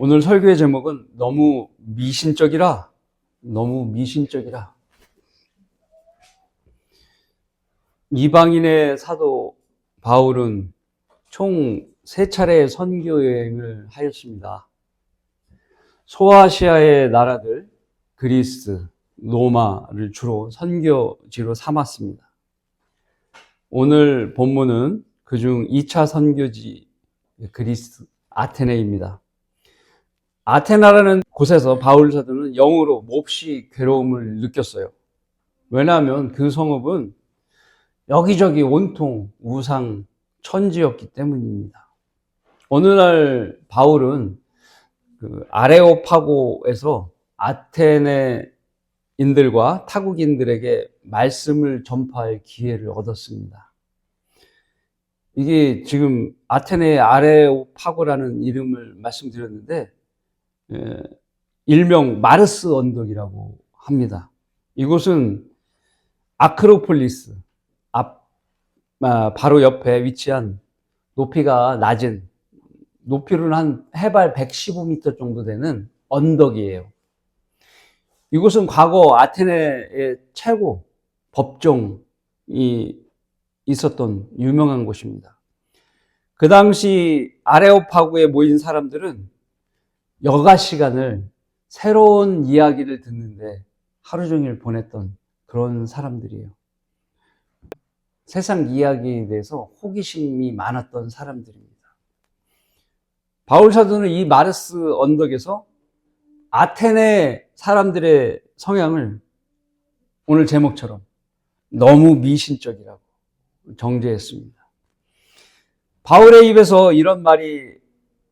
오늘 설교의 제목은 너무 미신적이라. 이방인의 사도 바울은 총 3차례의 선교 여행을 하였습니다. 소아시아의 나라들, 그리스, 로마를 주로 선교지로 삼았습니다. 오늘 본문은 그중 2차 선교지 그리스 아테네입니다. 아테나라는 곳에서 바울 사도는 영으로 몹시 괴로움을 느꼈어요. 왜냐하면 그 성읍은 여기저기 온통 우상 천지였기 때문입니다. 어느 날 바울은 그 아레오파고에서 아테네인들과 타국인들에게 말씀을 전파할 기회를 얻었습니다. 이게 지금 아테네의 아레오파고라는 이름을 말씀드렸는데 일명 마르스 언덕이라고 합니다. 이곳은 아크로폴리스 바로 옆에 위치한 높이가 낮은, 높이로는 한 해발 115m 정도 되는 언덕이에요. 이곳은 과거 아테네의 최고 법정이 있었던 유명한 곳입니다. 그 당시 아레오파고에 모인 사람들은 여가 시간을 새로운 이야기를 듣는데 하루 종일 보냈던 그런 사람들이에요. 세상 이야기에 대해서 호기심이 많았던 사람들입니다. 바울 사도는 이 마르스 언덕에서 아테네 사람들의 성향을 오늘 제목처럼 너무 미신적이라고 정죄했습니다. 바울의 입에서 이런 말이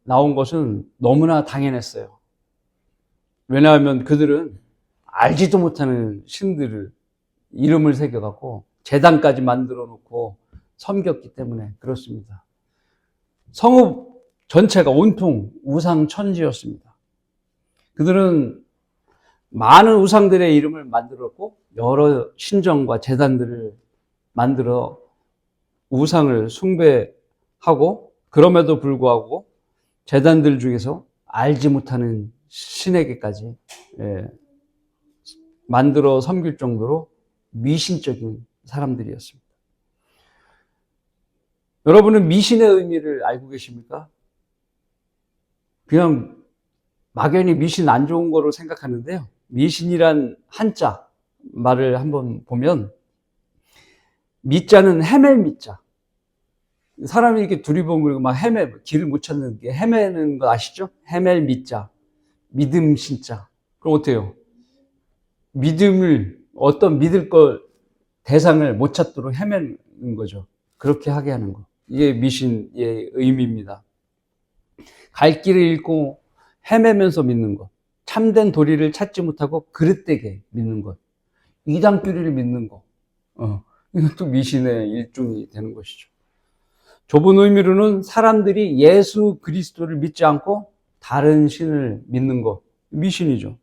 나온 것은 너무나 당연했어요. 왜냐하면 그들은 알지도 못하는 신들을 이름을 새겨갖고 제단까지 만들어 놓고 섬겼기 때문에 그렇습니다. 성읍 전체가 온통 우상 천지였습니다. 그들은 많은 우상들의 이름을 만들었고 여러 신정과 제단들을 만들어 우상을 숭배하고, 그럼에도 불구하고 제단들 중에서 알지 못하는 신에게까지 만들어 섬길 정도로 미신적인 사람들이었습니다. 여러분은 미신의 의미를 알고 계십니까? 그냥 막연히 미신 안 좋은 거로 생각하는데요. 미신이란 한자 말을 한번 보면 미자는 헤맬 미자. 사람이 이렇게 두리번거리고 막 길을 못 찾는 게 헤매는 거 아시죠? 헤맬 미자, 믿음 신자. 그럼 어때요? 어떤 믿을 걸 대상을 못 찾도록 헤매는 거죠. 그렇게 하게 하는 거. 이게 미신의 의미입니다. 갈 길을 잃고 헤매면서 믿는 것. 참된 도리를 찾지 못하고 그릇되게 믿는 것. 이단끼리를 믿는 것. 이것도 미신의 일종이 되는 것이죠. 좁은 의미로는 사람들이 예수 그리스도를 믿지 않고 다른 신을 믿는 것. 미신이죠.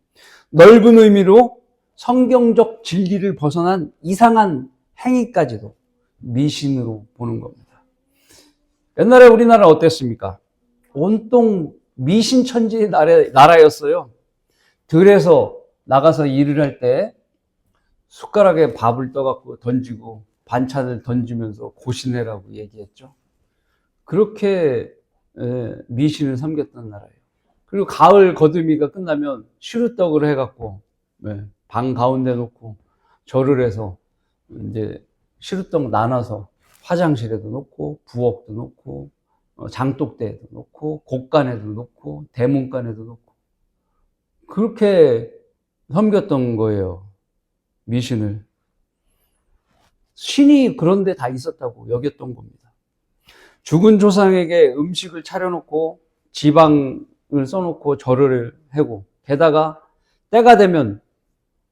넓은 의미로 성경적 진리를 벗어난 이상한 행위까지도 미신으로 보는 겁니다. 옛날에 우리나라 어땠습니까? 온통 미신천지의 나라였어요. 들에서 나가서 일을 할 때 숟가락에 밥을 떠갖고 던지고 반찬을 던지면서 고시내라고 얘기했죠. 그렇게 미신을 섬겼던 나라예요. 그리고 가을 거두미가 끝나면 시루떡을 해갖고 방 가운데 놓고 절을 해서 이제 시루떡 나눠서 화장실에도 놓고 부엌도 놓고 장독대에도 놓고 곡간에도 놓고 대문간에도 놓고 그렇게 섬겼던 거예요. 미신을. 신이 그런 데 다 있었다고 여겼던 겁니다. 죽은 조상에게 음식을 차려놓고 지방을 써놓고 절을 하고, 게다가 때가 되면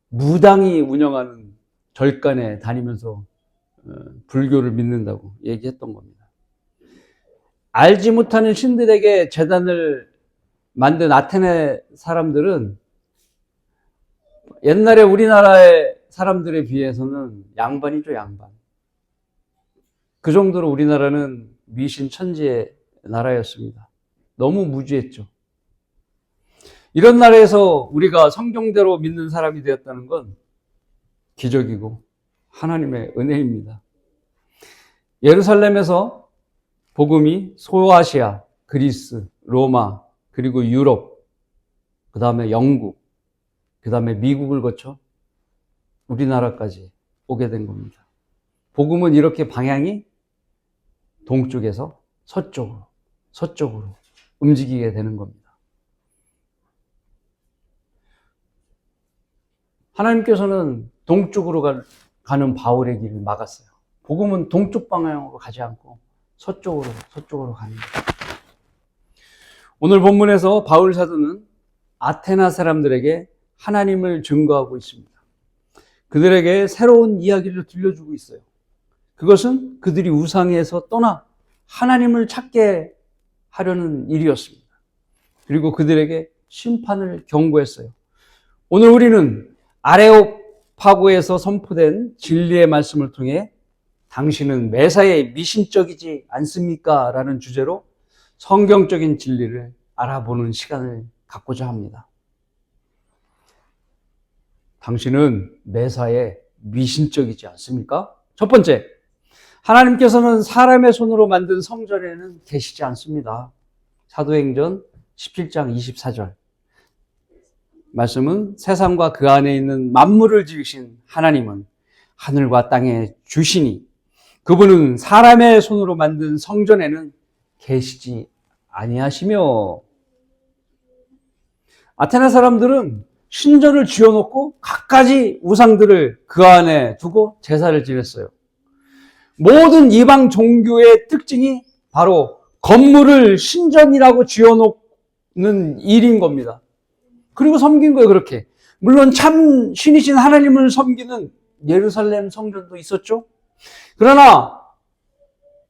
무당이 운영하는 절간에 다니면서 불교를 믿는다고 얘기했던 겁니다. 알지 못하는 신들에게 제단을 만든 아테네 사람들은 옛날에 우리나라의 사람들에 비해서는 양반이죠, 양반. 그 정도로 우리나라는 미신 천지의 나라였습니다. 너무 무지했죠. 이런 나라에서 우리가 성경대로 믿는 사람이 되었다는 건 기적이고 하나님의 은혜입니다. 예루살렘에서 복음이 소아시아, 그리스, 로마, 그리고 유럽, 그 다음에 영국, 그 다음에 미국을 거쳐 우리나라까지 오게 된 겁니다. 복음은 이렇게 방향이 동쪽에서 서쪽으로 움직이게 되는 겁니다. 하나님께서는 동쪽으로 가는 바울의 길을 막았어요. 복음은 동쪽 방향으로 가지 않고 서쪽으로 가는 거예요. 오늘 본문에서 바울 사도는 아테네 사람들에게 하나님을 증거하고 있습니다. 그들에게 새로운 이야기를 들려주고 있어요. 그것은 그들이 우상에서 떠나 하나님을 찾게 하려는 일이었습니다. 그리고 그들에게 심판을 경고했어요. 오늘 우리는 아레오파고에서 선포된 진리의 말씀을 통해 당신은 메사야의 미신적이지 않습니까? 라는 주제로 성경적인 진리를 알아보는 시간을 갖고자 합니다. 당신은 메사야의 미신적이지 않습니까? 첫 번째, 하나님께서는 사람의 손으로 만든 성전에는 계시지 않습니다. 사도행전 17장 24절 말씀은 세상과 그 안에 있는 만물을 지으신 하나님은 하늘과 땅의 주시니 그분은 사람의 손으로 만든 성전에는 계시지 아니하시며. 아테네 사람들은 신전을 지어놓고 갖가지 우상들을 그 안에 두고 제사를 지냈어요. 모든 이방 종교의 특징이 바로 건물을 신전이라고 지어놓는 일인 겁니다. 그리고 섬긴 거예요, 그렇게. 물론 참 신이신 하나님을 섬기는 예루살렘 성전도 있었죠. 그러나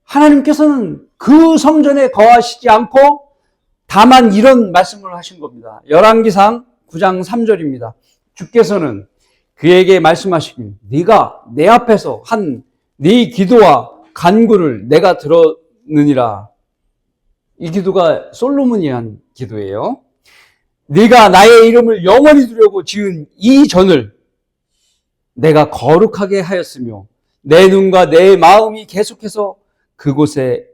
하나님께서는 그 성전에 거하시지 않고 다만 이런 말씀을 하신 겁니다. 열왕기상 9장 3절입니다. 주께서는 그에게 말씀하시길 네가 내 앞에서 한 네 기도와 간구를 내가 들었느니라. 이 기도가 솔로몬이 한 기도예요. 네가 나의 이름을 영원히 두려고 지은 이 전을 내가 거룩하게 하였으며 내 눈과 내 마음이 계속해서 그곳에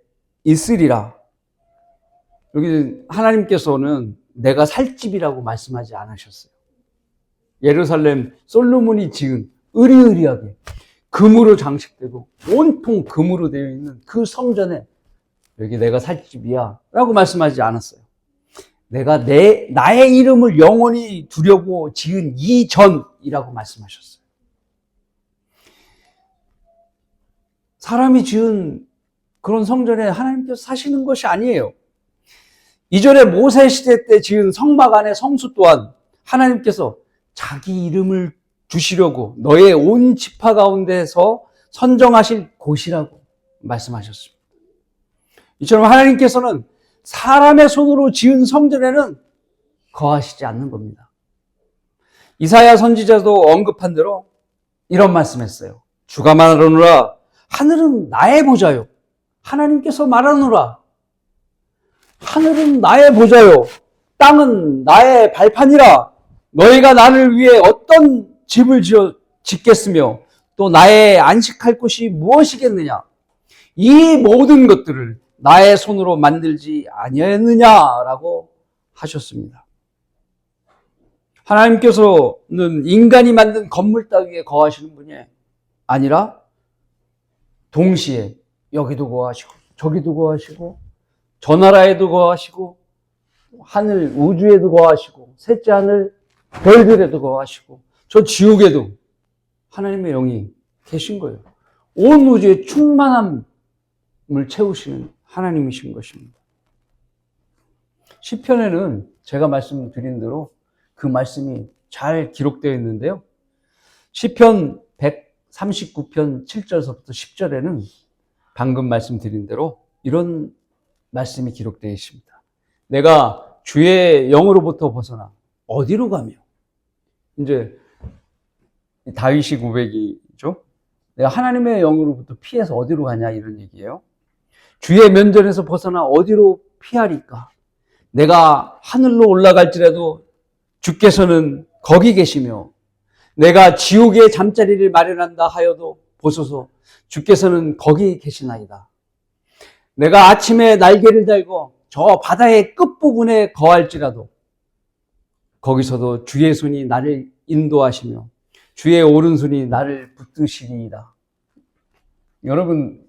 있으리라. 여기 하나님께서는 내가 살 집이라고 말씀하지 않으셨어요. 예루살렘 솔로몬이 지은 으리으리하게 금으로 장식되고 온통 금으로 되어 있는 그 성전에 여기 내가 살 집이야 라고 말씀하지 않았어요. 내가 나의 이름을 영원히 두려고 지은 이 전이라고 말씀하셨어요. 사람이 지은 그런 성전에 하나님께서 사시는 것이 아니에요. 이전에 모세 시대 때 지은 성막 안의 성수 또한 하나님께서 자기 이름을 두시려고 너의 온 지파 가운데서 선정하실 곳이라고 말씀하셨습니다. 이처럼 하나님께서는 사람의 손으로 지은 성전에는 거하시지 않는 겁니다. 이사야 선지자도 언급한 대로 이런 말씀했어요. 주가 말하노라 하늘은 나의 보좌요. 하나님께서 말하노라 하늘은 나의 보좌요. 땅은 나의 발판이라. 너희가 나를 위해 어떤 집을 짓겠으며 또 나의 안식할 곳이 무엇이겠느냐. 이 모든 것들을 나의 손으로 만들지 아니하였느냐라고 하셨습니다. 하나님께서는 인간이 만든 건물 따위에 거하시는 분이 아니라 동시에 여기도 거하시고 저기도 거하시고 저 나라에도 거하시고 하늘 우주에도 거하시고 셋째 하늘 별들에도 거하시고 저 지옥에도 하나님의 영이 계신 거예요. 온 우주의 충만함을 채우시는 하나님이신 것입니다. 시편에는 제가 말씀드린 대로 그 말씀이 잘 기록되어 있는데요. 시편 139편 7절서부터 10절에는 방금 말씀드린 대로 이런 말씀이 기록되어 있습니다. 내가 주의 영으로부터 벗어나 어디로 가며, 이제 다윗이 고백이죠. 내가 하나님의 영으로부터 피해서 어디로 가냐 이런 얘기예요. 주의 면전에서 벗어나 어디로 피하리까? 내가 하늘로 올라갈지라도 주께서는 거기 계시며 내가 지옥에 잠자리를 마련한다 하여도 보소서 주께서는 거기 계시나이다. 내가 아침에 날개를 달고 저 바다의 끝부분에 거할지라도 거기서도 주의 손이 나를 인도하시며 주의 오른손이 나를 붙드시리이다. 여러분,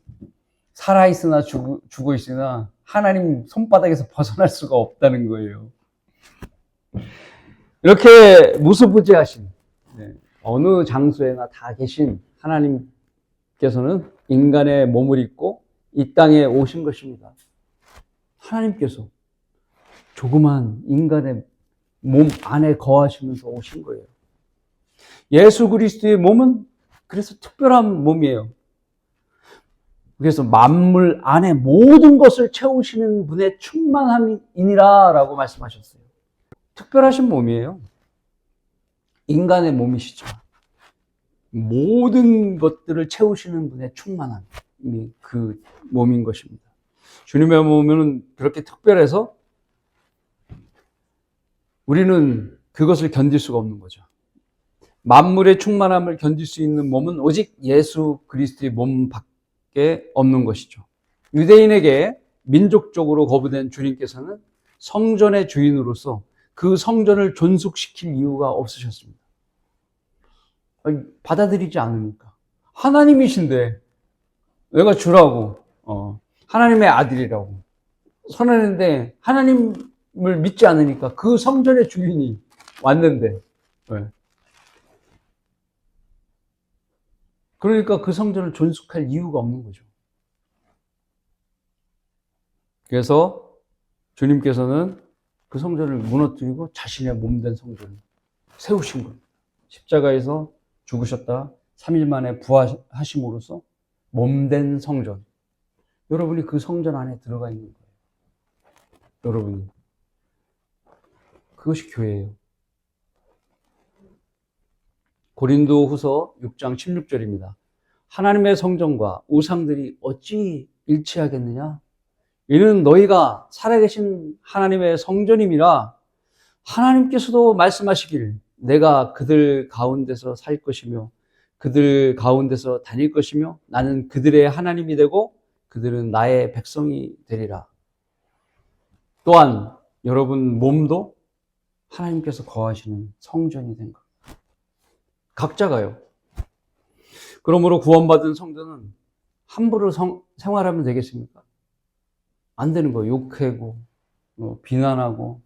살아있으나 죽어 있으나 하나님 손바닥에서 벗어날 수가 없다는 거예요. 이렇게 무소부지하신, 어느 장소에나 다 계신 하나님께서는 인간의 몸을 입고 이 땅에 오신 것입니다. 하나님께서 조그만 인간의 몸 안에 거하시면서 오신 거예요. 예수 그리스도의 몸은 그래서 특별한 몸이에요. 그래서 만물 안에 모든 것을 채우시는 분의 충만함이니라 라고 말씀하셨어요. 특별하신 몸이에요. 인간의 몸이시죠. 모든 것들을 채우시는 분의 충만함이 그 몸인 것입니다. 주님의 몸은 그렇게 특별해서 우리는 그것을 견딜 수가 없는 거죠. 만물의 충만함을 견딜 수 있는 몸은 오직 예수 그리스도의 몸밖에 없는 것이죠. 유대인에게 민족적으로 거부된 주님께서는 성전의 주인으로서 그 성전을 존속시킬 이유가 없으셨습니다. 받아들이지 않으니까. 하나님이신데 내가 주라고, 하나님의 아들이라고 선언했는데 하나님을 믿지 않으니까 그 성전의 주인이 왔는데, 그러니까 그 성전을 존속할 이유가 없는 거죠. 그래서 주님께서는 그 성전을 무너뜨리고 자신의 몸된 성전을 세우신 겁니다. 십자가에서 죽으셨다 3일 만에 부활하심으로써 몸된 성전. 여러분이 그 성전 안에 들어가 있는 거예요. 여러분이. 그것이 교회예요. 고린도 후서 6장 16절입니다. 하나님의 성전과 우상들이 어찌 일치하겠느냐? 이는 너희가 살아계신 하나님의 성전임이라. 하나님께서도 말씀하시길 내가 그들 가운데서 살 것이며 그들 가운데서 다닐 것이며 나는 그들의 하나님이 되고 그들은 나의 백성이 되리라. 또한 여러분 몸도 하나님께서 거하시는 성전이 된 것. 각자가요. 그러므로 구원받은 성도는 함부로 생활하면 되겠습니까? 안 되는 거예요. 욕하고 비난하고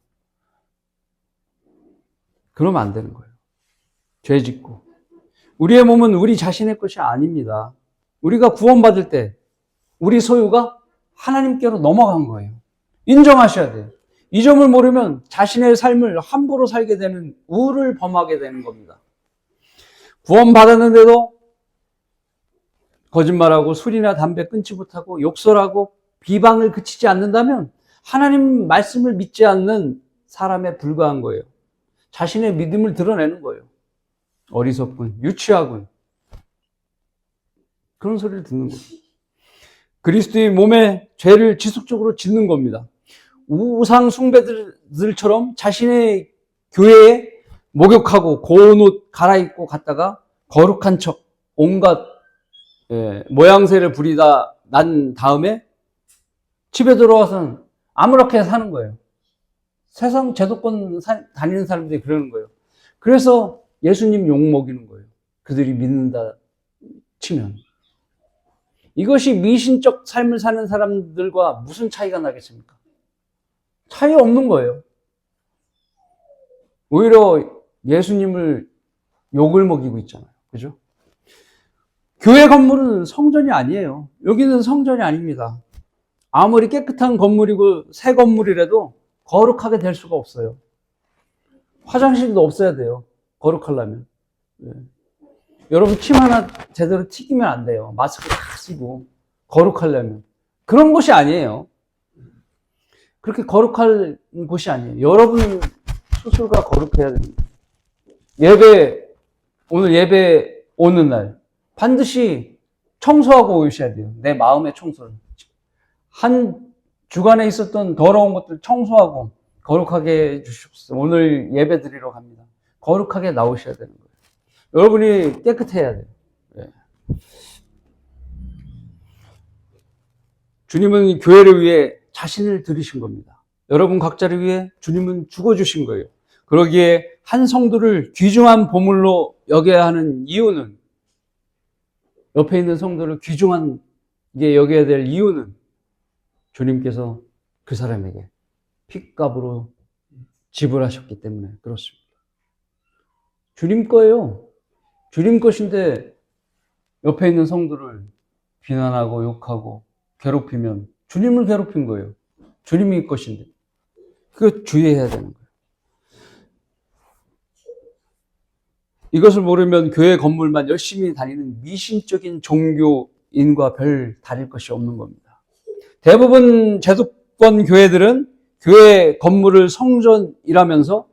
그러면 안 되는 거예요. 죄 짓고. 우리의 몸은 우리 자신의 것이 아닙니다. 우리가 구원받을 때 우리 소유가 하나님께로 넘어간 거예요. 인정하셔야 돼요. 이 점을 모르면 자신의 삶을 함부로 살게 되는 우를 범하게 되는 겁니다. 구원받았는데도 거짓말하고 술이나 담배 끊지 못하고 욕설하고 비방을 그치지 않는다면 하나님 말씀을 믿지 않는 사람에 불과한 거예요. 자신의 믿음을 드러내는 거예요. 어리석군, 유치하군. 그런 소리를 듣는 거예요. 그리스도의 몸에 죄를 지속적으로 짓는 겁니다. 우상 숭배들처럼 자신의 교회에 목욕하고 고운 옷 갈아입고 갔다가 거룩한 척 온갖 모양새를 부리다 난 다음에 집에 들어와서는 아무렇게 사는 거예요. 세상 제도권 다니는 사람들이 그러는 거예요. 그래서 예수님 욕먹이는 거예요. 그들이 믿는다 치면. 이것이 미신적 삶을 사는 사람들과 무슨 차이가 나겠습니까? 차이 없는 거예요. 오히려 예수님을 욕을 먹이고 있잖아요. 그죠? 교회 건물은 성전이 아니에요. 여기는 성전이 아닙니다. 아무리 깨끗한 건물이고 새 건물이라도 거룩하게 될 수가 없어요. 화장실도 없어야 돼요. 거룩하려면. 여러분 침 하나 제대로 튀기면 안 돼요. 마스크 다 쓰고 거룩하려면. 그런 곳이 아니에요. 그렇게 거룩할 곳이 아니에요. 여러분 스스로가 거룩해야 됩니다. 오늘 예배 오는 날 반드시 청소하고 오셔야 돼요. 내 마음의 청소를. 한 주간에 있었던 더러운 것들 청소하고 거룩하게 해주십시오. 오늘 예배 드리러 갑니다. 거룩하게 나오셔야 되는 거예요. 여러분이 깨끗해야 돼요. 네. 주님은 교회를 위해 자신을 드리신 겁니다. 여러분 각자를 위해 주님은 죽어주신 거예요. 그러기에 한 성도를 귀중한 보물로 여겨야 하는 이유는, 옆에 있는 성도를 귀중한 게 여겨야 될 이유는 주님께서 그 사람에게 핏값으로 지불하셨기 때문에 그렇습니다. 주님 거예요. 주님 것인데 옆에 있는 성도를 비난하고 욕하고 괴롭히면 주님을 괴롭힌 거예요. 주님이 것인데. 그거 주의해야 되는 거예요. 이것을 모르면 교회 건물만 열심히 다니는 미신적인 종교인과 별 다를 것이 없는 겁니다. 대부분 제도권 교회들은 교회 건물을 성전이라면서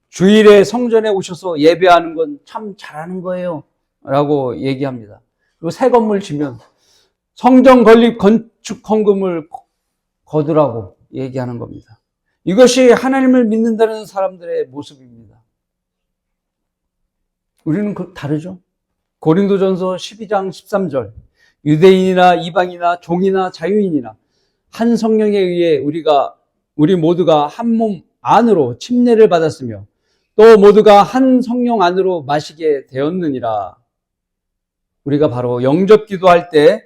주일에 성전에 오셔서 예배하는 건 참 잘하는 거예요 라고 얘기합니다. 그리고 새 건물 지면 성전 건립 건축 헌금을 거두라고 얘기하는 겁니다. 이것이 하나님을 믿는다는 사람들의 모습입니다. 우리는 다르죠. 고린도전서 12장 13절 유대인이나 이방이나 종이나 자유인이나 한 성령에 의해 우리 모두가 한 몸 안으로 침례를 받았으며 또 모두가 한 성령 안으로 마시게 되었느니라. 우리가 바로 영접 기도할 때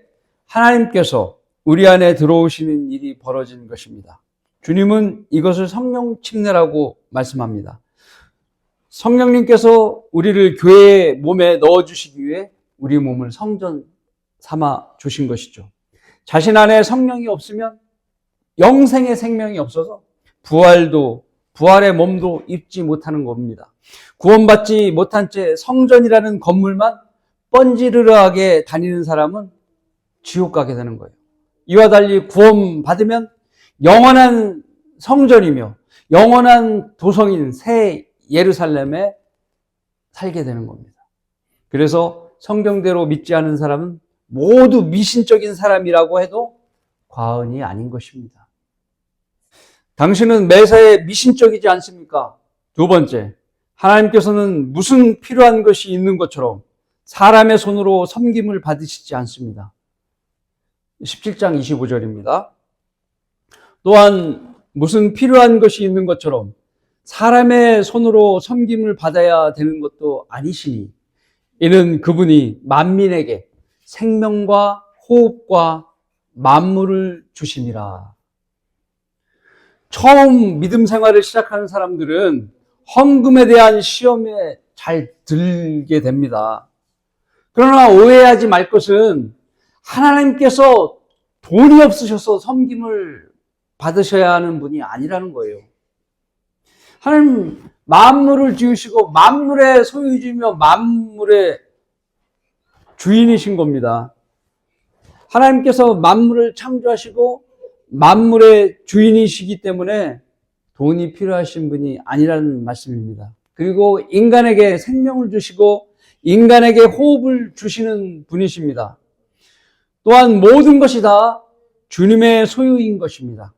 하나님께서 우리 안에 들어오시는 일이 벌어진 것입니다. 주님은 이것을 성령 침례라고 말씀합니다. 성령님께서 우리를 교회의 몸에 넣어주시기 위해 우리 몸을 성전 삼아 주신 것이죠. 자신 안에 성령이 없으면 영생의 생명이 없어서 부활의 몸도 입지 못하는 겁니다. 구원받지 못한 채 성전이라는 건물만 뻔지르르하게 다니는 사람은 지옥 가게 되는 거예요. 이와 달리 구원받으면 영원한 성전이며 영원한 도성인 새 예루살렘에 살게 되는 겁니다. 그래서 성경대로 믿지 않은 사람은 모두 미신적인 사람이라고 해도 과언이 아닌 것입니다. 당신은 매사에 미신적이지 않습니까? 두 번째, 하나님께서는 무슨 필요한 것이 있는 것처럼 사람의 손으로 섬김을 받으시지 않습니다. 17장 25절입니다. 또한 무슨 필요한 것이 있는 것처럼 사람의 손으로 섬김을 받아야 되는 것도 아니시니 이는 그분이 만민에게 생명과 호흡과 만물을 주시니라. 처음 믿음 생활을 시작하는 사람들은 헌금에 대한 시험에 잘 들게 됩니다. 그러나 오해하지 말 것은 하나님께서 돈이 없으셔서 섬김을 받으셔야 하는 분이 아니라는 거예요. 하나님 만물을 지으시고 만물의 소유주이며 만물의 주인이신 겁니다. 하나님께서 만물을 창조하시고 만물의 주인이시기 때문에 돈이 필요하신 분이 아니라는 말씀입니다. 그리고 인간에게 생명을 주시고 인간에게 호흡을 주시는 분이십니다. 또한 모든 것이 다 주님의 소유인 것입니다.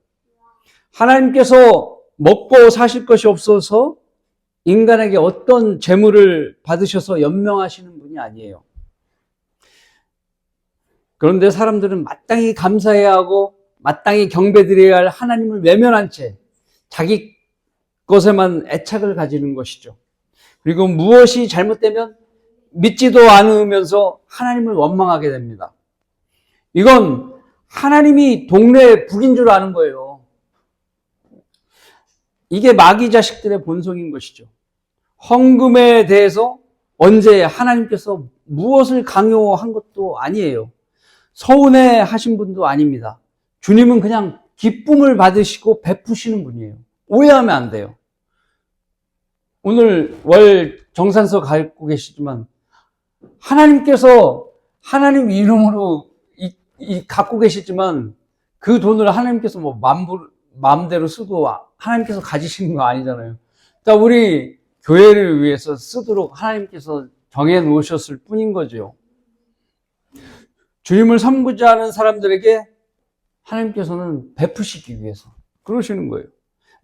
하나님께서 먹고 사실 것이 없어서 인간에게 어떤 재물을 받으셔서 연명하시는 분이 아니에요. 그런데 사람들은 마땅히 감사해야 하고 마땅히 경배드려야 할 하나님을 외면한 채 자기 것에만 애착을 가지는 것이죠. 그리고 무엇이 잘못되면 믿지도 않으면서 하나님을 원망하게 됩니다. 이건 하나님이 동네 북인 줄 아는 거예요. 이게 마귀 자식들의 본성인 것이죠. 헌금에 대해서 언제 하나님께서 무엇을 강요한 것도 아니에요. 서운해 하신 분도 아닙니다. 주님은 그냥 기쁨을 받으시고 베푸시는 분이에요. 오해하면 안 돼요. 오늘 월 정산서 갖고 계시지만 하나님께서 하나님 이름으로 갖고 계시지만 그 돈을 하나님께서 마음대로 쓰고 하나님께서 가지시는 거 아니잖아요. 그러니까 우리 교회를 위해서 쓰도록 하나님께서 정해 놓으셨을 뿐인 거죠. 주님을 섬기지 않은 사람들에게 하나님께서는 베푸시기 위해서 그러시는 거예요.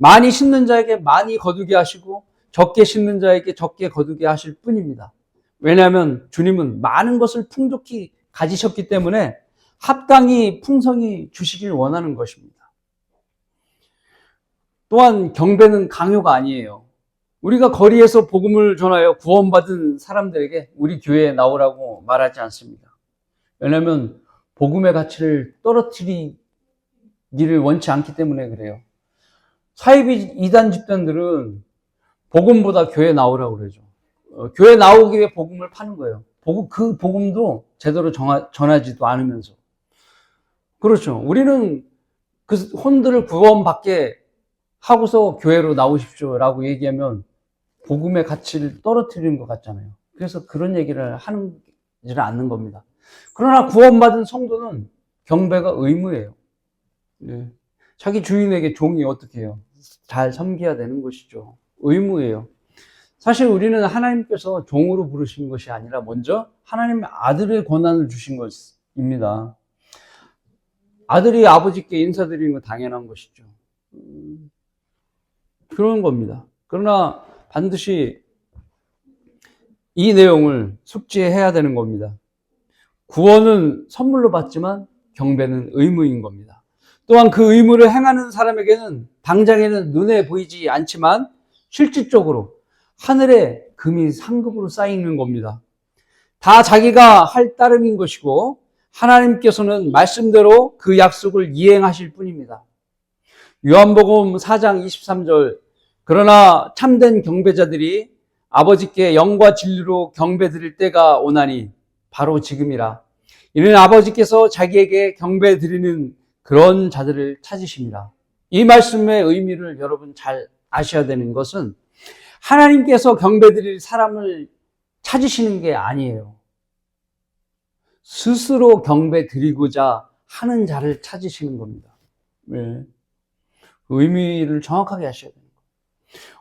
많이 심는 자에게 많이 거두게 하시고 적게 심는 자에게 적게 거두게 하실 뿐입니다. 왜냐하면 주님은 많은 것을 풍족히 가지셨기 때문에 합당히 풍성히 주시길 원하는 것입니다. 또한 경배는 강요가 아니에요. 우리가 거리에서 복음을 전하여 구원받은 사람들에게 우리 교회에 나오라고 말하지 않습니다. 왜냐하면 복음의 가치를 떨어뜨리기를 원치 않기 때문에 그래요. 사이비 이단 집단들은 복음보다 교회에 나오라고 그러죠. 교회 나오기 위해 복음을 파는 거예요. 그 복음도 제대로 전하지도 않으면서. 그렇죠. 우리는 그 혼들을 구원받게 하고서 교회로 나오십시오라고 얘기하면 복음의 가치를 떨어뜨리는 것 같잖아요. 그래서 그런 얘기를 하지는 않는 겁니다. 그러나 구원받은 성도는 경배가 의무예요. 네. 자기 주인에게 종이 어떻게 해요? 잘 섬겨야 되는 것이죠. 의무예요. 사실 우리는 하나님께서 종으로 부르신 것이 아니라 먼저 하나님의 아들의 권한을 주신 것입니다. 아들이 아버지께 인사드리는 건 당연한 것이죠. 그런 겁니다. 그러나 반드시 이 내용을 숙지해야 되는 겁니다. 구원은 선물로 받지만 경배는 의무인 겁니다. 또한 그 의무를 행하는 사람에게는 당장에는 눈에 보이지 않지만 실질적으로 하늘에 금이 상급으로 쌓이는 겁니다. 다 자기가 할 따름인 것이고 하나님께서는 말씀대로 그 약속을 이행하실 뿐입니다. 요한복음 4장 23절 그러나 참된 경배자들이 아버지께 영과 진리로 경배 드릴 때가 오나니 바로 지금이라. 이는 아버지께서 자기에게 경배 드리는 그런 자들을 찾으십니다. 이 말씀의 의미를 여러분 잘 아셔야 되는 것은 하나님께서 경배 드릴 사람을 찾으시는 게 아니에요. 스스로 경배 드리고자 하는 자를 찾으시는 겁니다. 네. 의미를 정확하게 하셔야 돼요.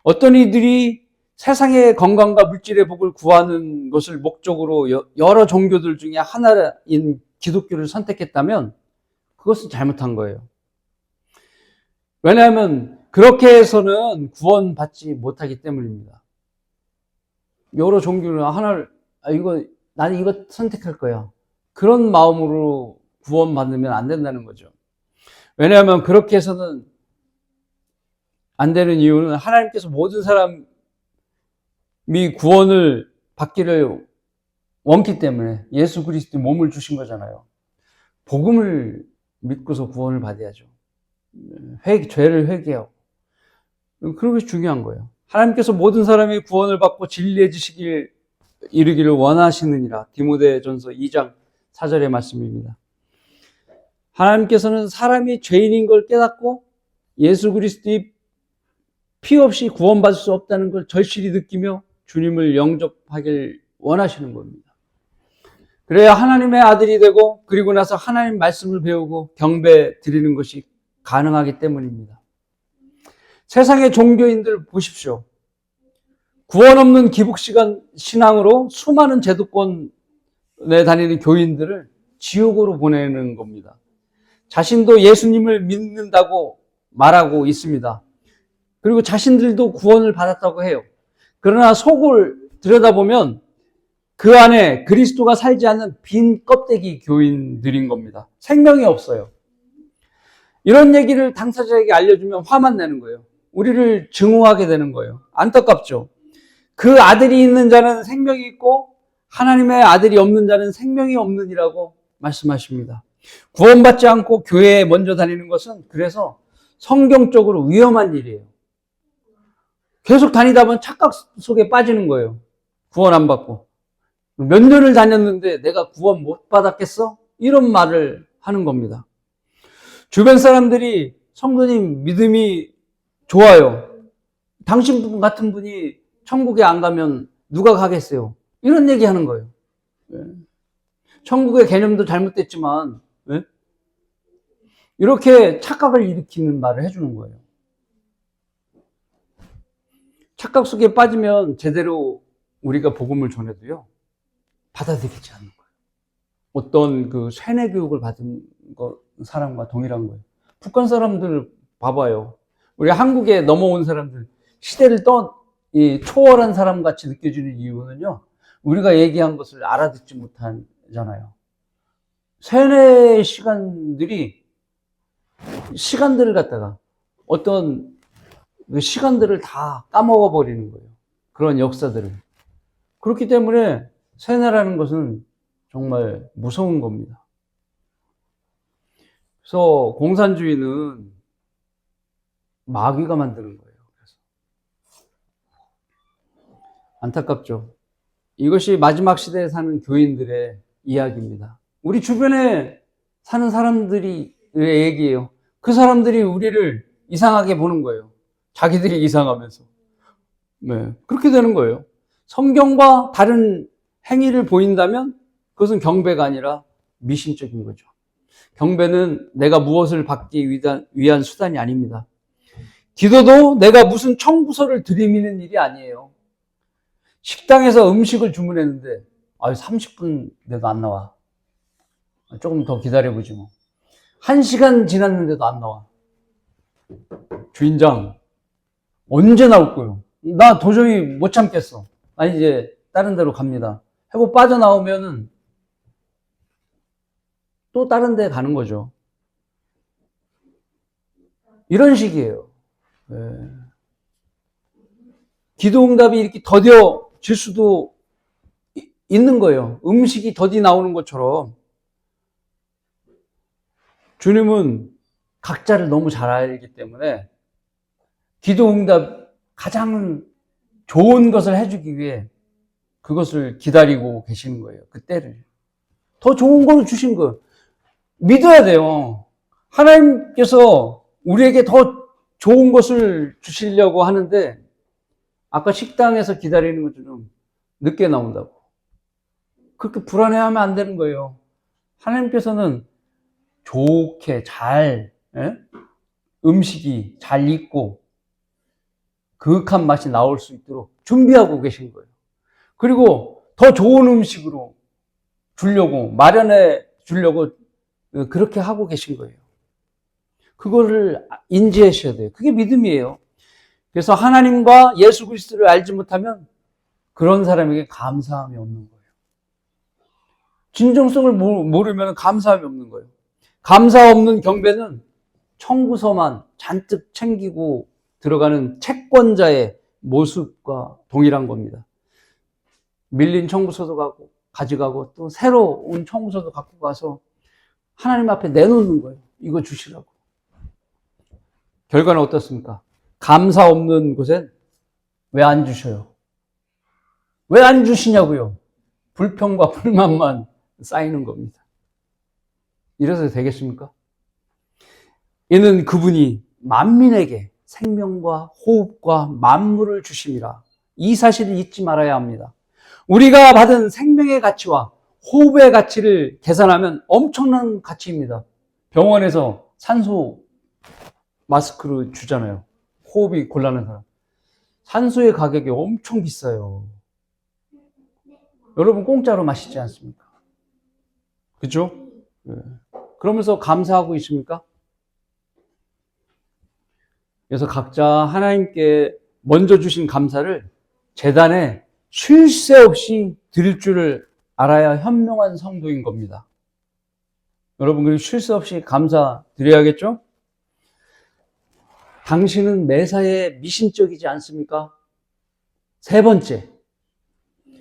어떤 이들이 세상의 건강과 물질의 복을 구하는 것을 목적으로 여러 종교들 중에 하나인 기독교를 선택했다면 그것은 잘못한 거예요. 왜냐하면 그렇게 해서는 구원받지 못하기 때문입니다. 여러 종교를 하나를 나는 이거 선택할 거야. 그런 마음으로 구원받으면 안 된다는 거죠. 왜냐하면 그렇게 해서는 안 되는 이유는 하나님께서 모든 사람이 구원을 받기를 원기 때문에 예수 그리스도의 몸을 주신 거잖아요. 복음을 믿고서 구원을 받아야죠. 죄를 회개하고. 그런 것이 중요한 거예요. 하나님께서 모든 사람이 구원을 받고 진리해지시길 이르기를 원하시느니라. 디모데전서 2장 4절의 말씀입니다. 하나님께서는 사람이 죄인인 걸 깨닫고 예수 그리스도의 피 없이 구원받을 수 없다는 걸 절실히 느끼며 주님을 영접하길 원하시는 겁니다. 그래야 하나님의 아들이 되고 그리고 나서 하나님 말씀을 배우고 경배 드리는 것이 가능하기 때문입니다. 세상의 종교인들 보십시오. 구원 없는 기복시간 신앙으로 수많은 제도권에 다니는 교인들을 지옥으로 보내는 겁니다. 자신도 예수님을 믿는다고 말하고 있습니다. 그리고 자신들도 구원을 받았다고 해요. 그러나 속을 들여다보면 그 안에 그리스도가 살지 않는 빈 껍데기 교인들인 겁니다. 생명이 없어요. 이런 얘기를 당사자에게 알려주면 화만 내는 거예요. 우리를 증오하게 되는 거예요. 안타깝죠. 그 아들이 있는 자는 생명이 있고 하나님의 아들이 없는 자는 생명이 없느니라고 말씀하십니다. 구원받지 않고 교회에 먼저 다니는 것은 그래서 성경적으로 위험한 일이에요. 계속 다니다 보면 착각 속에 빠지는 거예요. 구원 안 받고. 몇 년을 다녔는데 내가 구원 못 받았겠어? 이런 말을 하는 겁니다. 주변 사람들이 성도님 믿음이 좋아요. 당신 같은 분이 천국에 안 가면 누가 가겠어요? 이런 얘기 하는 거예요. 천국의 개념도 잘못됐지만 이렇게 착각을 일으키는 말을 해주는 거예요. 착각 속에 빠지면 제대로 우리가 복음을 전해도요 받아들이지 않는 거예요. 어떤 그 세뇌 교육을 받은 사람과 동일한 거예요. 북한 사람들 봐봐요. 우리 한국에 넘어온 사람들, 시대를 초월한 사람 같이 느껴지는 이유는요, 우리가 얘기한 것을 알아듣지 못하잖아요. 세뇌 시간들을 갖다가 어떤 시간들을 다 까먹어 버리는 거예요. 그런 역사들을. 그렇기 때문에 세뇌라는 것은 정말 무서운 겁니다. 그래서 공산주의는 마귀가 만드는 거예요. 그래서 안타깝죠. 이것이 마지막 시대에 사는 교인들의 이야기입니다. 우리 주변에 사는 사람들이 얘기예요. 그 사람들이 우리를 이상하게 보는 거예요. 자기들이 이상하면서. 네, 그렇게 되는 거예요. 성경과 다른 행위를 보인다면 그것은 경배가 아니라 미신적인 거죠. 경배는 내가 무엇을 받기 위한 수단이 아닙니다. 기도도 내가 무슨 청구서를 들이미는 일이 아니에요. 식당에서 음식을 주문했는데 30분 내도 안 나와. 조금 더 기다려보지 뭐. 1시간 지났는데도 안 나와. 주인장 언제 나올 거예요? 나 도저히 못 참겠어. 이제 다른 데로 갑니다. 하고 빠져나오면은 또 다른 데 가는 거죠. 이런 식이에요. 네. 기도 응답이 이렇게 더뎌질 수도 있는 거예요. 음식이 더디 나오는 것처럼 주님은 각자를 너무 잘 알기 때문에 기도 응답 가장 좋은 것을 해주기 위해 그것을 기다리고 계시는 거예요. 그 때를. 더 좋은 걸 주신 거예요. 믿어야 돼요. 하나님께서 우리에게 더 좋은 것을 주시려고 하는데 아까 식당에서 기다리는 것처럼 늦게 나온다고. 그렇게 불안해하면 안 되는 거예요. 하나님께서는 좋게 음식이 잘 익고 그윽한 맛이 나올 수 있도록 준비하고 계신 거예요. 그리고 더 좋은 음식으로 마련해 주려고 그렇게 하고 계신 거예요. 그거를 인지하셔야 돼요. 그게 믿음이에요. 그래서 하나님과 예수 그리스도를 알지 못하면 그런 사람에게 감사함이 없는 거예요. 진정성을 모르면 감사함이 없는 거예요. 감사 없는 경배는 청구서만 잔뜩 챙기고 들어가는 채권자의 모습과 동일한 겁니다. 밀린 청구서도 가져가고 또 새로 온 청구서도 갖고 가서 하나님 앞에 내놓는 거예요. 이거 주시라고. 결과는 어떻습니까? 감사 없는 곳엔 왜 안 주셔요? 왜 안 주시냐고요? 불평과 불만만 쌓이는 겁니다. 이래서 되겠습니까? 이는 그분이 만민에게 생명과 호흡과 만물을 주심이라. 이 사실을 잊지 말아야 합니다. 우리가 받은 생명의 가치와 호흡의 가치를 계산하면 엄청난 가치입니다. 병원에서 산소 마스크를 주잖아요. 호흡이 곤란한 사람. 산소의 가격이 엄청 비싸요. 여러분 공짜로 마시지 않습니까? 그죠? 네. 그러면서 감사하고 있습니까? 그래서 각자 하나님께 먼저 주신 감사를 제단에 쉴 새 없이 드릴 줄을 알아야 현명한 성도인 겁니다. 여러분, 그리고 쉴 새 없이 감사 드려야겠죠? 당신은 매사에 미신적이지 않습니까? 세 번째,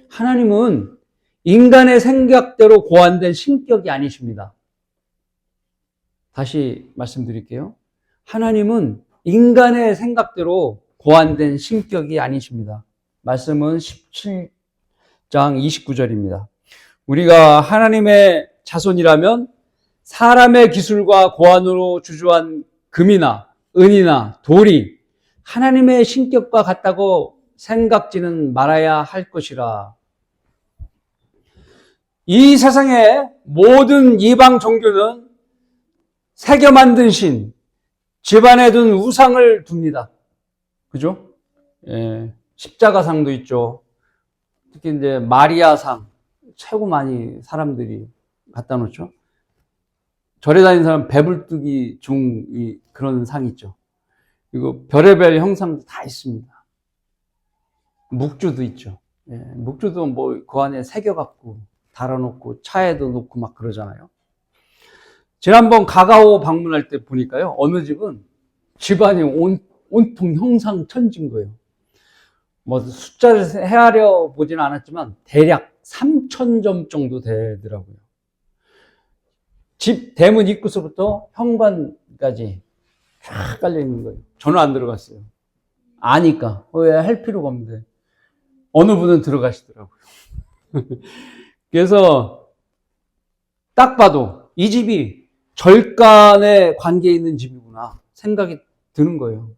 하나님은 인간의 생각대로 고안된 신격이 아니십니다. 다시 말씀드릴게요. 하나님은 인간의 생각대로 고안된 신격이 아니십니다. 말씀은 17장 29절입니다. 우리가 하나님의 자손이라면 사람의 기술과 고안으로 주조한 금이나 은이나 돌이 하나님의 신격과 같다고 생각지는 말아야 할 것이라. 이 세상의 모든 이방 종교는 새겨 만든 신, 집안에 둔 우상을 둡니다. 그죠? 예, 십자가상도 있죠. 특히 이제 마리아상, 최고 많이 사람들이 갖다 놓죠. 절에 다니는 사람 배불뚝이 그런 상 있죠. 그리고 별의별 형상도 다 있습니다. 묵주도 있죠. 예, 묵주도 뭐 그 안에 새겨갖고 달아놓고 차에도 놓고 막 그러잖아요. 지난번 가가오 방문할 때 보니까요, 어느 집은 집안이 온통 형상 천지인 거예요. 뭐 숫자를 헤아려 보지는 않았지만 대략 3,000점 정도 되더라고요. 집 대문 입구서부터 현관까지 쫙 깔려 있는 거예요. 저는 안 들어갔어요. 아니까 왜 할 필요가 없는데 어느 분은 들어가시더라고요. 그래서 딱 봐도 이 집이 절간에 관계에 있는 집이구나 생각이 드는 거예요.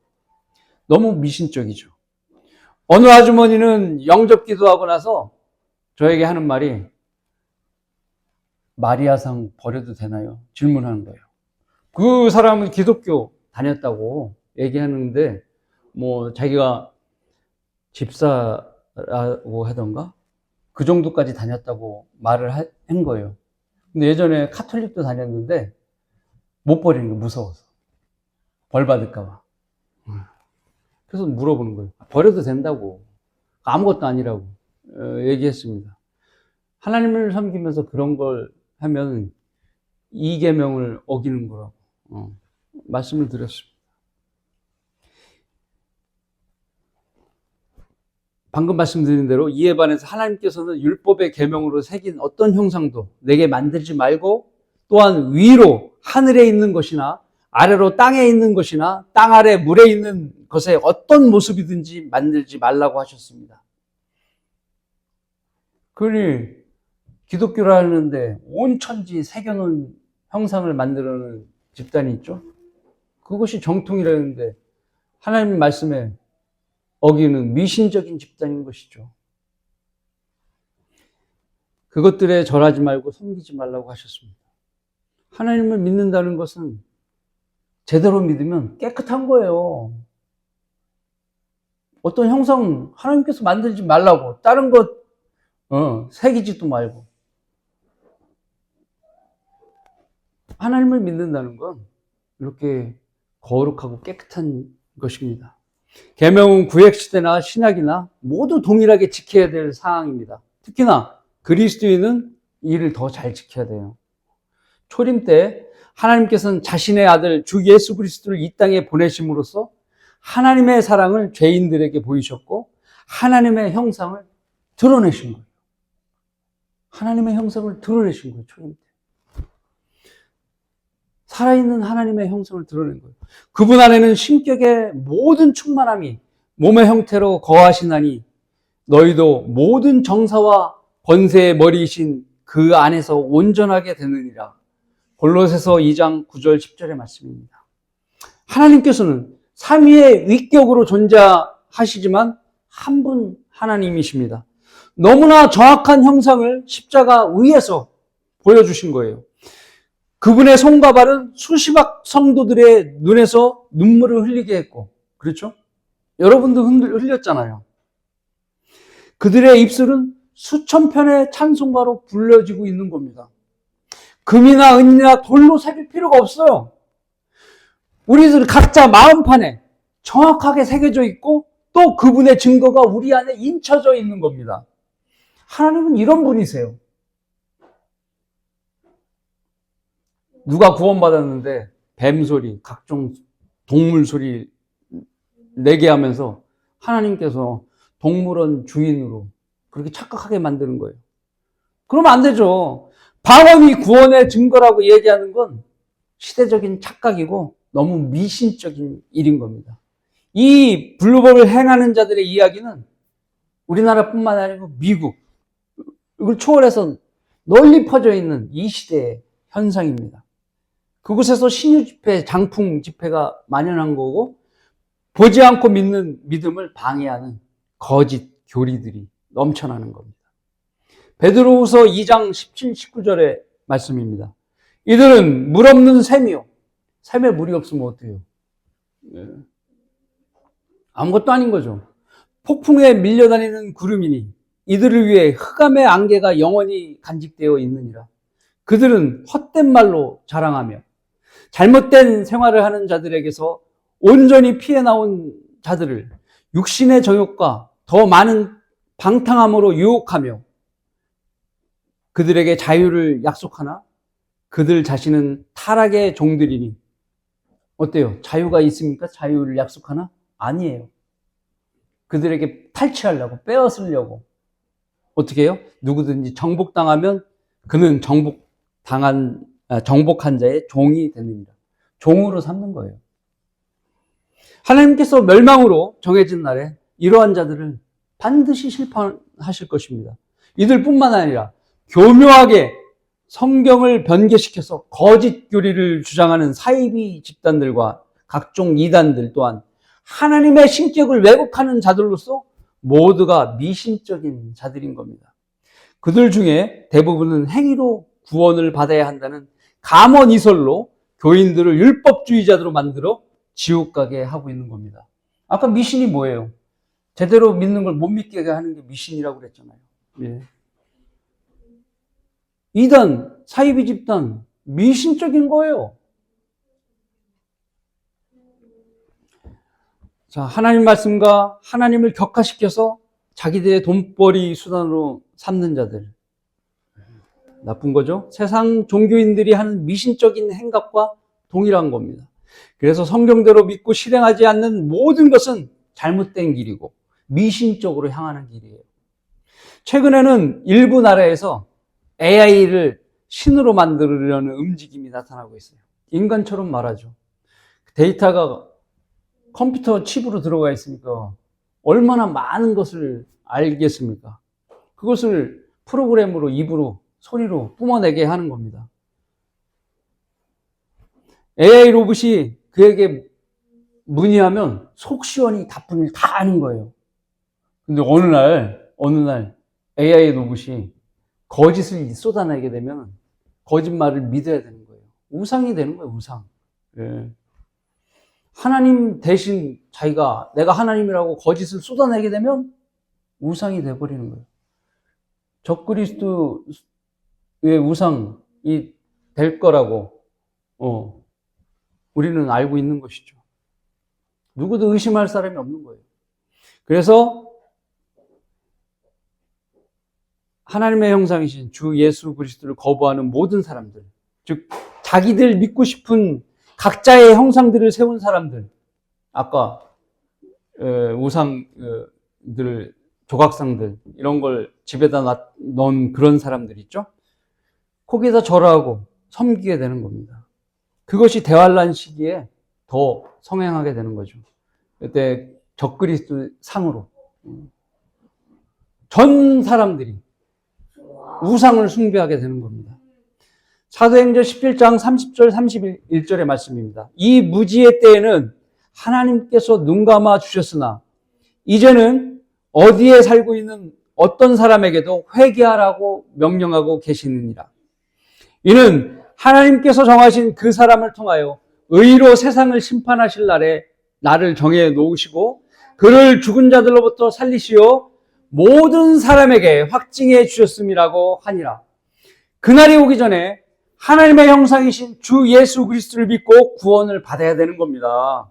너무 미신적이죠. 어느 아주머니는 영접 기도하고 나서 저에게 하는 말이 마리아상 버려도 되나요? 질문하는 거예요. 그 사람은 기독교 다녔다고 얘기하는데 뭐 자기가 집사라고 하던가 그 정도까지 다녔다고 말을 한 거예요. 근데 예전에 카톨릭도 다녔는데 못 버리는 게 무서워서 벌 받을까 봐. 그래서 물어보는 거예요. 버려도 된다고. 아무것도 아니라고 얘기했습니다. 하나님을 섬기면서 그런 걸 하면 이 계명을 어기는 거라고 말씀을 드렸습니다. 방금 말씀드린 대로 이에 반해서 하나님께서는 율법의 계명으로 새긴 어떤 형상도 내게 만들지 말고 또한 위로 하늘에 있는 것이나 아래로 땅에 있는 것이나 땅 아래 물에 있는 것에 어떤 모습이든지 만들지 말라고 하셨습니다. 그러니 기독교라는데 온 천지 새겨놓은 형상을 만들어놓은 집단이 있죠. 그것이 정통이라는데 하나님 말씀에 어기는 미신적인 집단인 것이죠. 그것들에 절하지 말고 섬기지 말라고 하셨습니다. 하나님을 믿는다는 것은 제대로 믿으면 깨끗한 거예요. 어떤 형상 하나님께서 만들지 말라고 다른 것 새기지도 말고. 하나님을 믿는다는 건 이렇게 거룩하고 깨끗한 것입니다. 계명은 구약시대나 신약이나 모두 동일하게 지켜야 될 사항입니다. 특히나 그리스도인은 이를 더 잘 지켜야 돼요. 초림 때 하나님께서는 자신의 아들 주 예수 그리스도를 이 땅에 보내심으로써 하나님의 사랑을 죄인들에게 보이셨고 하나님의 형상을 드러내신 거예요. 하나님의 형상을 드러내신 거예요. 초림 때. 살아있는 하나님의 형상을 드러낸 거예요. 그분 안에는 신격의 모든 충만함이 몸의 형태로 거하시나니 너희도 모든 정사와 권세의 머리이신 그 안에서 온전하게 되느니라. 골로새서 2장 9절 10절의 말씀입니다. 하나님께서는 삼위의 위격으로 존재하시지만 한 분 하나님이십니다. 너무나 정확한 형상을 십자가 위에서 보여주신 거예요. 그분의 손과 발은 수십억 성도들의 눈에서 눈물을 흘리게 했고, 그렇죠? 여러분도 흘렸잖아요. 그들의 입술은 수천 편의 찬송가로 불려지고 있는 겁니다. 금이나 은이나 돌로 새길 필요가 없어요. 우리들 각자 마음판에 정확하게 새겨져 있고 또 그분의 증거가 우리 안에 인쳐져 있는 겁니다. 하나님은 이런 분이세요. 누가 구원받았는데 뱀소리, 각종 동물 소리 내게 하면서 하나님께서 동물원 주인으로 그렇게 착각하게 만드는 거예요. 그러면 안 되죠. 방언이 구원의 증거라고 얘기하는 건 시대적인 착각이고 너무 미신적인 일인 겁니다. 이 불법을 행하는 자들의 이야기는 우리나라뿐만 아니고 미국, 이걸 초월해서 널리 퍼져 있는 이 시대의 현상입니다. 그곳에서 신유 집회, 장풍 집회가 만연한 거고 보지 않고 믿는 믿음을 방해하는 거짓 교리들이 넘쳐나는 겁니다. 베드로후서 2장 17, 19절의 말씀입니다. 이들은 물 없는 샘이요. 샘에 물이 없으면 어때요? 아무것도 아닌 거죠. 폭풍에 밀려다니는 구름이니 이들을 위해 흑암의 안개가 영원히 간직되어 있느니라. 그들은 헛된 말로 자랑하며 잘못된 생활을 하는 자들에게서 온전히 피해 나온 자들을 육신의 정욕과 더 많은 방탕함으로 유혹하며 그들에게 자유를 약속하나 그들 자신은 타락의 종들이니 어때요? 자유가 있습니까? 자유를 약속하나? 아니에요. 그들에게 탈취하려고 빼앗으려고 어떻게 해요? 누구든지 정복당하면 그는 정복한 자의 종이 되느니라. 종으로 삼는 거예요. 하나님께서 멸망으로 정해진 날에 이러한 자들을 반드시 심판하실 것입니다. 이들뿐만 아니라 교묘하게 성경을 변개시켜서 거짓 교리를 주장하는 사이비 집단들과 각종 이단들 또한 하나님의 신격을 왜곡하는 자들로서 모두가 미신적인 자들인 겁니다. 그들 중에 대부분은 행위로 구원을 받아야 한다는 감언이설로 교인들을 율법주의자로 만들어 지옥 가게 하고 있는 겁니다. 아까 미신이 뭐예요? 제대로 믿는 걸 못 믿게 하는 게 미신이라고 그랬잖아요. 예. 이단, 사이비 집단, 미신적인 거예요. 자, 하나님 말씀과 하나님을 격화시켜서 자기들의 돈벌이 수단으로 삼는 자들. 나쁜 거죠? 세상 종교인들이 하는 미신적인 행각과 동일한 겁니다. 그래서 성경대로 믿고 실행하지 않는 모든 것은 잘못된 길이고 미신적으로 향하는 길이에요. 최근에는 일부 나라에서 AI를 신으로 만들려는 움직임이 나타나고 있어요. 인간처럼 말하죠. 데이터가 컴퓨터 칩으로 들어가 있으니까 얼마나 많은 것을 알겠습니까? 그것을 프로그램으로 입으로 소리로 뿜어내게 하는 겁니다. AI 로봇이 그에게 문의하면 속 시원히 답변을 다 하는 거예요. 근데 어느 날 AI 로봇이 거짓을 쏟아내게 되면 거짓말을 믿어야 되는 거예요. 우상이 되는 거예요, 우상. 예. 하나님 대신 자기가 내가 하나님이라고 거짓을 쏟아내게 되면 우상이 돼버리는 거예요. 적그리스도의 우상이 될 거라고 우리는 알고 있는 것이죠. 누구도 의심할 사람이 없는 거예요. 그래서 하나님의 형상이신 주 예수 그리스도를 거부하는 모든 사람들, 즉 자기들 믿고 싶은 각자의 형상들을 세운 사람들, 아까 우상들, 조각상들 이런 걸 집에다 넣은 그런 사람들 있죠? 거기에다 절하고 섬기게 되는 겁니다. 그것이 대환란 시기에 더 성행하게 되는 거죠. 그때 적그리스도 상으로 전 사람들이 우상을 숭배하게 되는 겁니다. 사도행전 17장 30절 31절의 말씀입니다. 이 무지의 때에는 하나님께서 눈 감아 주셨으나 이제는 어디에 살고 있는 어떤 사람에게도 회개하라고 명령하고 계시느니라. 이는 하나님께서 정하신 그 사람을 통하여 의로 세상을 심판하실 날에 나를 정해 놓으시고 그를 죽은 자들로부터 살리시어 모든 사람에게 확증해 주셨음이라고 하니라. 그날이 오기 전에 하나님의 형상이신 주 예수 그리스도를 믿고 구원을 받아야 되는 겁니다.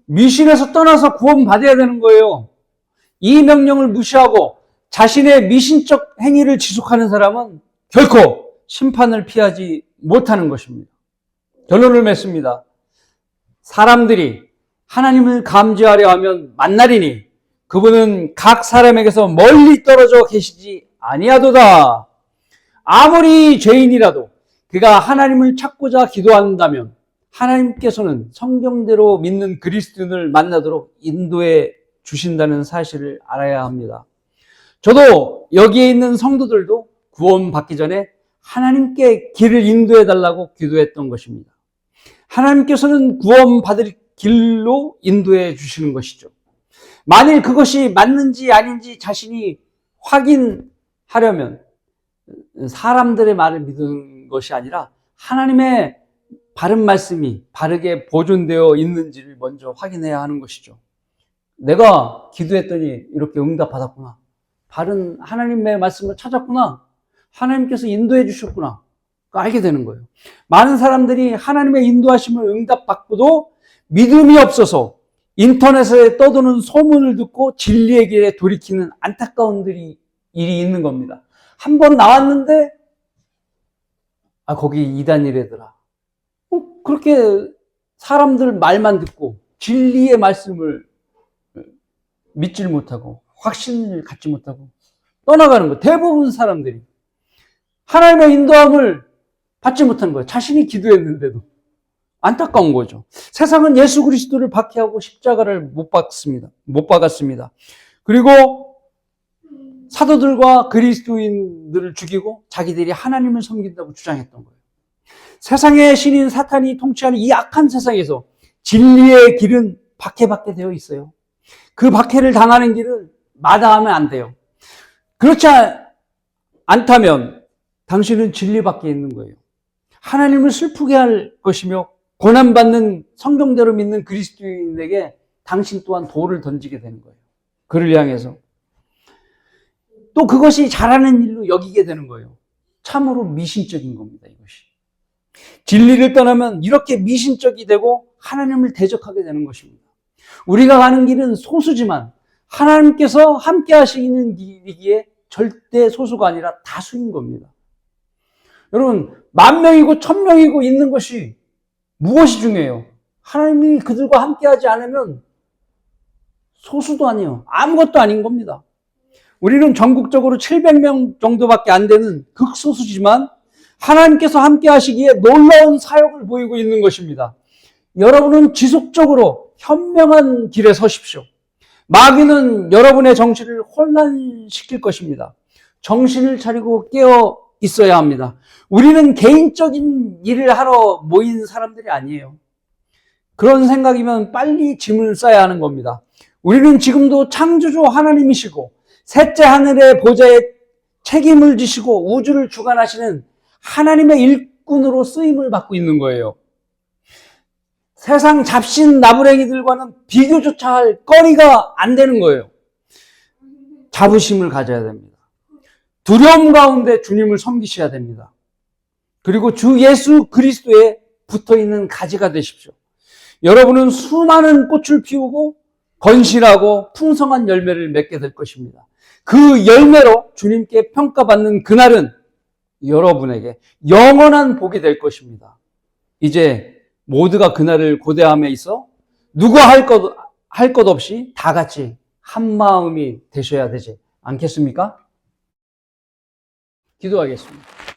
미신에서 떠나서 구원 받아야 되는 거예요. 이 명령을 무시하고 자신의 미신적 행위를 지속하는 사람은 결코 심판을 피하지 못하는 것입니다. 결론을 맺습니다. 사람들이 하나님을 감지하려 하면 만나리니 그분은 각 사람에게서 멀리 떨어져 계시지 아니하도다. 아무리 죄인이라도 그가 하나님을 찾고자 기도한다면 하나님께서는 성경대로 믿는 그리스도인을 만나도록 인도해 주신다는 사실을 알아야 합니다. 저도 여기에 있는 성도들도 구원받기 전에 하나님께 길을 인도해 달라고 기도했던 것입니다. 하나님께서는 구원받을 길로 인도해 주시는 것이죠. 만일 그것이 맞는지 아닌지 자신이 확인하려면 사람들의 말을 믿는 것이 아니라 하나님의 바른 말씀이 바르게 보존되어 있는지를 먼저 확인해야 하는 것이죠. 내가 기도했더니 이렇게 응답받았구나. 바른 하나님의 말씀을 찾았구나. 하나님께서 인도해 주셨구나. 알게 되는 거예요. 많은 사람들이 하나님의 인도하심을 응답받고도 믿음이 없어서 인터넷에 떠도는 소문을 듣고 진리의 길에 돌이키는 안타까운 일이 있는 겁니다. 한 번 나왔는데 거기 이단이래더라. 그렇게 사람들 말만 듣고 진리의 말씀을 믿질 못하고 확신을 갖지 못하고 떠나가는 거예요. 대부분 사람들이 하나님의 인도함을 받지 못하는 거예요. 자신이 기도했는데도. 안타까운 거죠. 세상은 예수 그리스도를 박해하고 십자가를 못 박았습니다. 그리고 사도들과 그리스도인들을 죽이고 자기들이 하나님을 섬긴다고 주장했던 거예요. 세상의 신인 사탄이 통치하는 이 악한 세상에서 진리의 길은 박해받게 되어 있어요. 그 박해를 당하는 길을 마다하면 안 돼요. 그렇지 않다면 당신은 진리 밖에 있는 거예요. 하나님을 슬프게 할 것이며 고난받는 성경대로 믿는 그리스도인에게 당신 또한 돌을 던지게 되는 거예요. 그를 향해서. 또 그것이 잘하는 일로 여기게 되는 거예요. 참으로 미신적인 겁니다, 이것이. 진리를 떠나면 이렇게 미신적이 되고 하나님을 대적하게 되는 것입니다. 우리가 가는 길은 소수지만 하나님께서 함께 하시는 길이기에 절대 소수가 아니라 다수인 겁니다. 여러분, 10,000명이고 1,000명이고 있는 것이 무엇이 중요해요? 하나님이 그들과 함께 하지 않으면 소수도 아니에요. 아무것도 아닌 겁니다. 우리는 전국적으로 700명 정도밖에 안 되는 극소수지만 하나님께서 함께 하시기에 놀라운 사역을 보이고 있는 것입니다. 여러분은 지속적으로 현명한 길에 서십시오. 마귀는 여러분의 정신을 혼란시킬 것입니다. 정신을 차리고 깨어 있어야 합니다. 우리는 개인적인 일을 하러 모인 사람들이 아니에요. 그런 생각이면 빨리 짐을 싸야 하는 겁니다. 우리는 지금도 창조주 하나님이시고 셋째 하늘의 보좌에 책임을 지시고 우주를 주관하시는 하나님의 일꾼으로 쓰임을 받고 있는 거예요. 세상 잡신 나부랭이들과는 비교조차 할 거리가 안 되는 거예요. 자부심을 가져야 됩니다. 두려움 가운데 주님을 섬기셔야 됩니다. 그리고 주 예수 그리스도에 붙어있는 가지가 되십시오. 여러분은 수많은 꽃을 피우고 건실하고 풍성한 열매를 맺게 될 것입니다. 그 열매로 주님께 평가받는 그날은 여러분에게 영원한 복이 될 것입니다. 이제 모두가 그날을 고대함에 있어 누가 할 것 없이 다 같이 한 마음이 되셔야 되지 않겠습니까? 기도하겠습니다.